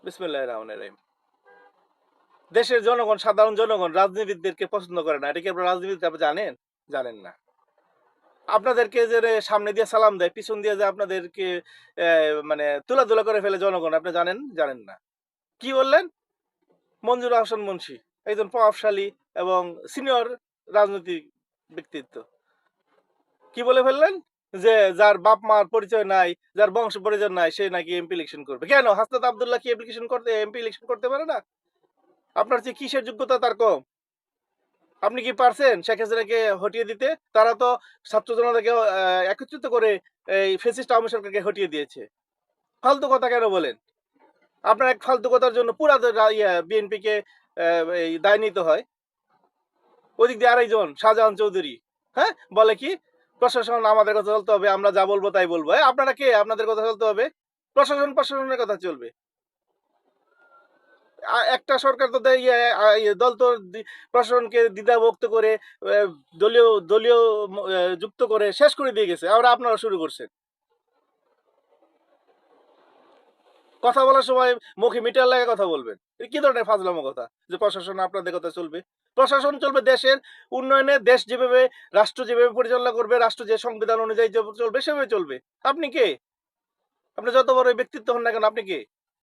বিসমিল্লাহির রহমানির রহিম। দেশের জনগণ, সাধারণ জনগণ রাজনীতিবিদদেরকে পছন্দ করে না। এটা কি আপনারা রাজনীতিবিদ আপনি জানেন? জানেন না। আপনাদেরকে যে সামনে দিয়ে সালাম দেয়, পিছন দিয়ে যে আপনাদেরকে অ্যা মানে তুলাধুলা করে ফেলে জনগণ, আপনি জানেন? জানেন না। কি বললেন? মঞ্জুর আহসান মুন্সী, একজন প্রভাবশালী এবং সিনিয়র রাজনৈতিক ব্যক্তিত্ব। কি বলে ফেললেন? যে যার বাপ-মার পরিচয় নাই, যার বংশ পরিচয় নাই, সে নাকি এমপি ইলেকশন করবে। কেন? হাসনাত আব্দুল্লাহ কি এমপি ইলেকশন করতে পারে না? আপনার চেয়ে কিসের যোগ্যতা তার কম? আপনি কি পারছেন শেখ হাসিনাকে হটিয়ে দিতে? তারা তো ছাত্র জনতাকে একত্রিত করে এই ফ্যাসিস্ট আওয়ামী সরকারকে হটিয়ে দিয়েছে। ফালতু কথা কেন বলেন? আপনার এক ফালতু কথার জন্য পুরা বিএনপিকে এই দায় নিতে হয়। ওদিক দিয়ে আরেকজন শাহজাহান চৌধুরী, হ্যাঁ? বলে কি? প্রশাসন আমাদের কথা চলতে হবে, আমরা যা বলব তাই বলব। আপনারা কে? আপনাদের কথা চলতে হবে? প্রশাসনের কথা চলবে। একটা সরকার তো দেয় দল তো প্রশাসনকে দ্বিধাভুক্ত করে দলীয় দলীয় যুক্ত করে শেষ করে দিয়ে গেছে। আবার আপনারা শুরু করছেন। কথা বলার সময় মুখে মিটার লাগে কথা বলবেন। কি ধরনের ফাজলামো কথা? যে প্রশাসন আপনাদের কথা চলবে। প্রশাসন চলবে দেশের উন্নয়নে, দেশ যেভাবে রাষ্ট্র যেভাবে পরিচালনা করবে, রাষ্ট্র যে সংবিধান অনুযায়ী চলবে সেভাবে চলবে। আপনি কে? আপনি যত বড় ব্যক্তিত্ব হন না কেন, আপনি কে?